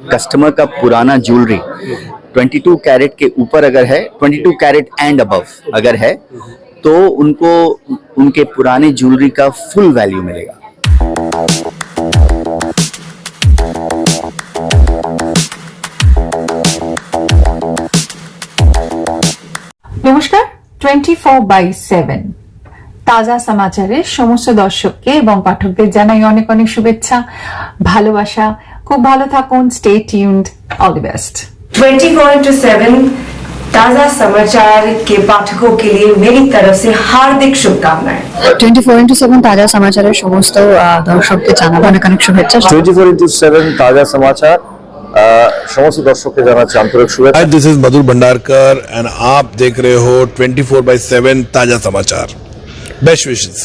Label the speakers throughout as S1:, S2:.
S1: Customer का पुराना jewellery 22 carat के ऊपर अगर है, 22 कैरेट एंड अबव अगर है, तो उनको उनके पुराने ज्वेलरी का फुल वैल्यू मिलेगा।
S2: নমস্কার, 24/7 তাজা সমাচারের সমস্ত দর্শককে এবং পাঠকদের জানাই অনেক অনেক শুভেচ্ছা, ভালোবাসা। খুব ভালো থাকুন, stay tuned, all the best.
S3: 24/7 ताजा समाचार के पाठकों के लिए मेरी तरफ से हार्दिक शुभकामनाएं।
S4: 24/7 ताजा समाचाরের সমস্ত দর্শককে জানাবো অনেক অনেক শুভেচ্ছা।
S5: 24/7 ताजा समाचार समस्त दर्शक के जाना आंतरिक शुभेच्छा।
S6: Hi, this is Madhur Bhandarkar and आप देख रहे हो 24/7 ताजा समाचार। Best wishes.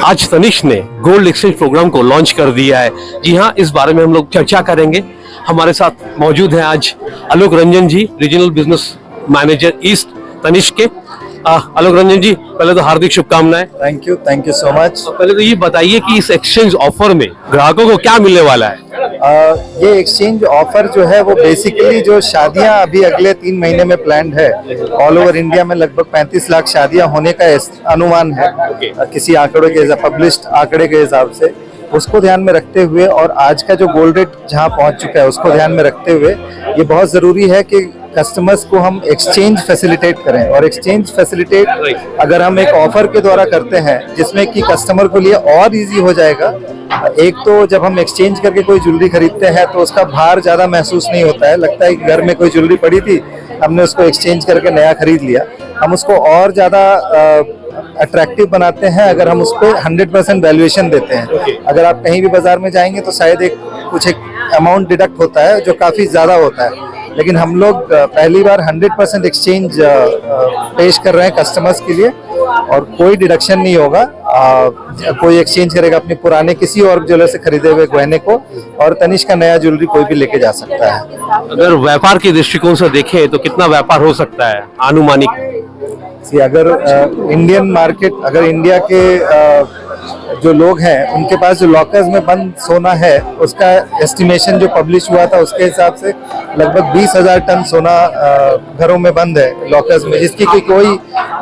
S7: आज तनिष्क ने गोल्ड एक्सचेंज प्रोग्राम को लॉन्च कर दिया है। जी हाँ, इस बारे में हम लोग चर्चा करेंगे। हमारे साथ मौजूद हैं आज Alok Ranjan ji, regional business manager east Tanishq के। आलोक रंजन जी, पहले तो हार्दिक शुभकामनाएं।
S5: Thank you so much.
S7: पहले तो ये बताइए कि इस एक्सचेंज ऑफर में ग्राहकों को क्या मिलने वाला है?
S5: ये एक्सचेंज ऑफर जो है वो बेसिकली जो शादियां अभी अगले 3 महीने में प्लान्ड है, ऑल ओवर इंडिया में लगभग 35 लाख शादियां होने का अनुमान है किसी आंकड़े के, पब्लिश्ड आंकड़े के हिसाब से। उसको ध्यान में रखते हुए और आज का जो गोल्ड रेट जहां पहुंच चुका है उसको ध्यान में रखते हुए ये बहुत जरूरी है कि कस्टमर्स को हम एक्सचेंज फैसिलिटेट करें। और एक्सचेंज फैसिलिटेट अगर हम एक ऑफर के द्वारा करते हैं जिसमें कि कस्टमर को लिए और इजी हो जाएगा। एक तो जब हम एक्सचेंज करके कोई ज्वेलरी खरीदते हैं तो उसका भार ज्यादा महसूस नहीं होता है, लगता है कि घर में कोई ज्वेलरी पड़ी थी, हमने उसको एक्सचेंज करके नया खरीद लिया। हम उसको और ज्यादा अट्रैक्टिव बनाते हैं अगर हम उस पर 100% वैल्यूएशन देते हैं। अगर आप कहीं भी बाजार में जाएंगे तो शायद एक अमाउंट डिडक्ट होता है जो काफी ज्यादा होता है, लेकिन हम लोग पहली बार 100% एक्सचेंज पेश कर रहे हैं कस्टमर्स के लिए और कोई डिडक्शन नहीं होगा। कोई एक्सचेंज करेगा अपने पुराने किसी और ज्वेलर से खरीदे हुए गहने को और तनिष्क का नया ज्वेलरी कोई भी लेके जा सकता है।
S7: अगर व्यापार के दृष्टिकोण से देखें तो कितना व्यापार हो सकता है अनुमानिक?
S5: अगर इंडियन मार्केट, अगर इंडिया के जो लोग हैं उनके पास जो लॉकर्स में बंद सोना है उसका एस्टिमेशन जो पब्लिश हुआ था उसके हिसाब से लगभग 20,000 टन सोना घरों में बंद है लॉकर्स में, जिसकी कोई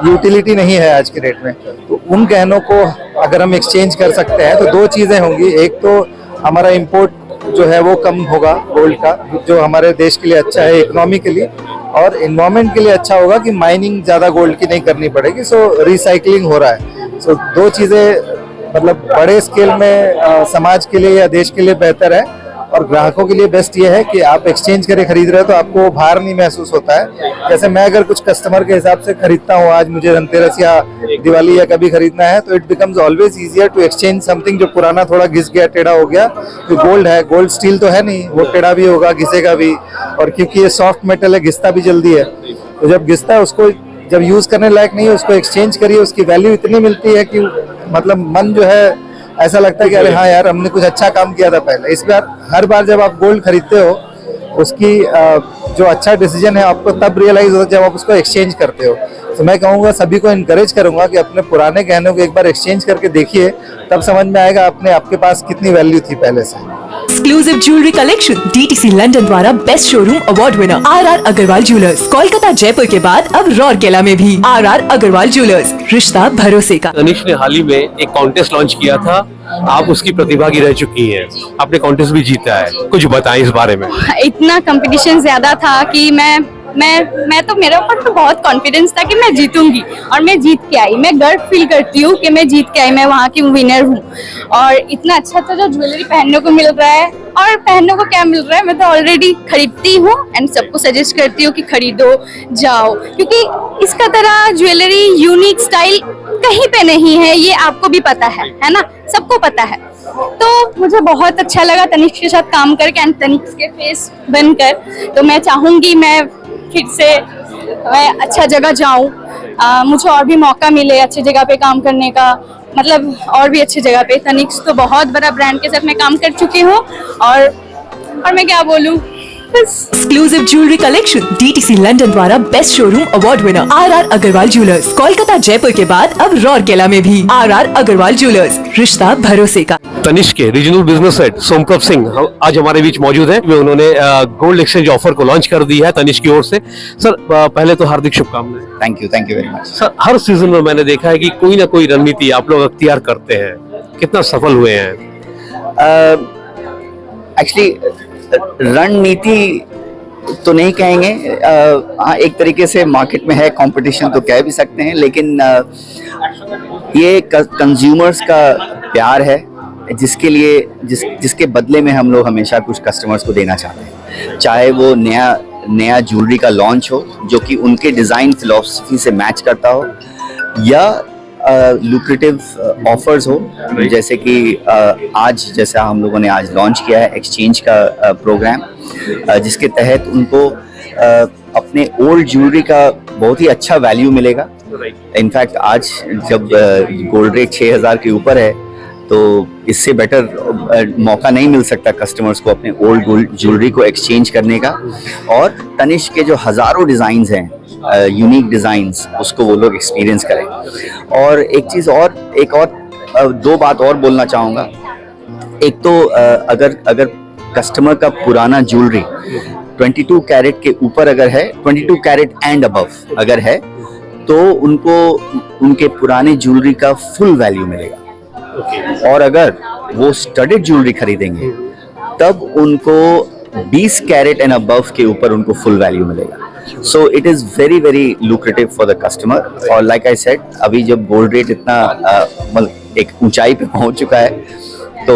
S5: यूटिलिटी नहीं है आज के डेट में। तो उन गहनों को अगर हम एक्सचेंज कर सकते हैं तो दो चीजें होंगी। एक तो हमारा इंपोर्ट जो है वो कम होगा गोल्ड का, जो हमारे देश के लिए अच्छा है इकोनॉमिकली, और एनवायरमेंट के लिए अच्छा होगा कि माइनिंग ज्यादा गोल्ड की नहीं करनी पड़ेगी। सो रिसाइकलिंग हो रहा है। सो दो चीजें मतलब बड़े स्केल में समाज के लिए या देश के लिए बेहतर है और ग्राहकों के लिए बेस्ट ये है कि आप एक्सचेंज करके खरीद रहे हो तो आपको भार नहीं महसूस होता है। जैसे मैं अगर कुछ कस्टमर के हिसाब से खरीदता हूँ, आज मुझे धनतेरस या दिवाली या कभी खरीदना है, तो it becomes always easier to exchange something जो पुराना थोड़ा घिस गया, टेढ़ा हो गया। तो गोल्ड है, गोल्ड स्टील तो है नहीं, वो टेढ़ा भी होगा, घिसेगा भी, और क्योंकि ये सॉफ्ट मेटल है घिसता भी जल्दी है। तो जब घिसता है उसको जब यूज करने लायक नहीं है उसको एक्सचेंज करिए, उसकी वैल्यू इतनी मिलती है कि मतलब मन जो है ऐसा लगता है कि अरे हाँ यार हमने कुछ अच्छा काम किया था पहले। इस बार हर बार जब आप गोल्ड खरीदते हो उसकी जो अच्छा डिसीजन है आपको तब रियलाइज होता है जब आप उसको एक्सचेंज करते हो। तो मैं कहूँगा सभी को इनकरेज करूंगा कि अपने पुराने गहनों को एक बार एक्सचेंज करके देखिए, तब समझ में आएगा आपके पास कितनी वैल्यू थी पहले से।
S8: Exclusive jewellery collection DTC London द्वारा best showroom award winner RR Agarwal jewellers, Kolkata Jaipur के बाद अब रौरकेला में भी आरआर अग्रवाल ज्वेलर्स, रिश्ता भरोसे का।
S7: तनिष्क ने हाल ही में एक कॉन्टेस्ट लॉन्च किया था, आप उसकी प्रतिभागी रह चुकी हैं, आपने कॉन्टेस्ट भी जीता है, कुछ बताएं इस बारे में।
S9: इतना कंपटीशन ज्यादा था कि मैं तो मेरे ऊपर तो बहुत कॉन्फिडेंस था कि मैं जीतूंगी और मैं जीत के आई। मैं गर्व फील करती हूँ कि मैं जीत के आई, मैं वहाँ की विनर हूँ। और इतना अच्छा जो ज्वेलरी पहनने को मिल रहा है, और पहनने को क्या मिल रहा है, मैं तो ऑलरेडी खरीदती हूँ एंड सबको सजेस्ट करती हूँ कि खरीदो जाओ, क्योंकि इसका तरह ज्वेलरी यूनिक स्टाइल कहीं पे नहीं है, ये आपको भी पता है ना, सबको पता है। तो मुझे बहुत अच्छा लगा तनिष्क के साथ काम करके एंड तनिष्क के फेस बनकर। तो मैं चाहूंगी मैं फिर से मैं अच्छा जगह जाऊं, मुझे और भी मौका मिले अच्छी जगह पे काम करने का, मतलब और भी अच्छी जगह पे। तनिष्क तो बहुत बड़ा ब्रांड के साथ मैं काम कर चुकी हूँ और मैं क्या बोलूँ, बस
S8: exclusive jewellery collection DTC London द्वारा best showroom award winner RR Agarwal jewellers, Kolkata Jaipur के बाद अब रौरकेला में भी आरआर अग्रवाल ज्वेलर्स, रिश्ता भरोसे का।
S7: तनिष्क के regional business head Somprabh Singh आज हमारे बीच मौजूद हैं। उन्होंने गोल्ड एक्सचेंज ऑफर को लॉन्च कर दिया है तनिष्क की ओर से। सर पहले तो हार्दिक शुभकामनाएं।
S1: Thank you very much.
S7: Sir her season में मैंने देखा है कि कोई ना कोई रणनीति आप लोग अख्तियार करते हैं, कितना सफल हुए हैं?
S1: एक्चुअली रणनीति तो नहीं कहेंगे, हाँ एक तरीके से मार्केट में है कंपटीशन तो कह भी सकते हैं, लेकिन ये कंज्यूमर्स का प्यार है जिसके लिए जिसके बदले में हम लोग हमेशा कुछ कस्टमर्स को देना चाहते हैं, चाहे वो नया ज्वेलरी का लॉन्च हो जो कि उनके डिज़ाइन फिलॉसफी से मैच करता हो, या लुक्रेटिव ऑफर्स हो, जैसे कि आज जैसा हम लोगों ने आज लॉन्च किया है एक्सचेंज का प्रोग्राम, जिसके तहत उनको अपने ओल्ड ज्वेलरी का बहुत ही अच्छा वैल्यू मिलेगा। इनफैक्ट आज जब गोल्ड रेट 6,000 के ऊपर है तो इससे बेटर मौका नहीं मिल सकता कस्टमर्स को अपने ओल्ड गोल्ड ज्वेलरी को एक्सचेंज करने का। और तनिष्क के जो हज़ारों डिज़ाइंस हैं, यूनिक डिज़ाइंस, उसको वो लोग एक्सपीरियंस करें। और एक और दो बात और बोलना चाहूँगा। एक तो अगर कस्टमर का पुराना ज्वेलरी 22 कैरेट के ऊपर अगर है, 22 कैरेट एंड अबव अगर है, तो उनको उनके पुराने ज्वेलरी का फुल वैल्यू मिलेगा। और अगर वो स्टडेड ज्वेलरी खरीदेंगे तब उनको 20 कैरेट एंड अबव के ऊपर उनको फुल वैल्यू मिलेगा। So it is very very lucrative for the customer. और लाइक आई सेड, अभी जब गोल्ड रेट इतना मतलब एक ऊंचाई पे पहुंच चुका है, तो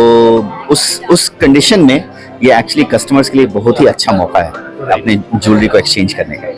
S1: उस कंडीशन में ये एक्चुअली कस्टमर्स के लिए बहुत ही अच्छा मौका है अपने ज्वेलरी को एक्सचेंज करने का।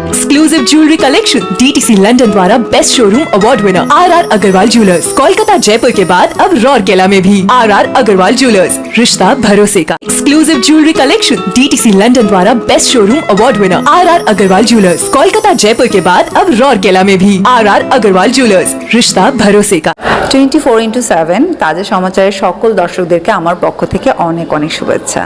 S8: Exclusive jewellery collection DTC London द्वारा best showroom award winner RR Agarwal jewellers, Kolkata Jaipur के बाद अब रौरकेला में भी आरआर अग्रवाल ज्वेलर्स, रिश्ता भरोसे का। Exclusive jewellery collection DTC London द्वारा best showroom award winner RR Agarwal jewellers, Kolkata Jaipur के बाद अब रौरकेला में भी आरआर अग्रवाल ज्वेलर्स, रिश्ता भरोसे का।
S10: 24x7 তাজা সমাচারের সকল দর্শকদেরকে আমার পক্ষ থেকে অনেক অনেক শুভেচ্ছা।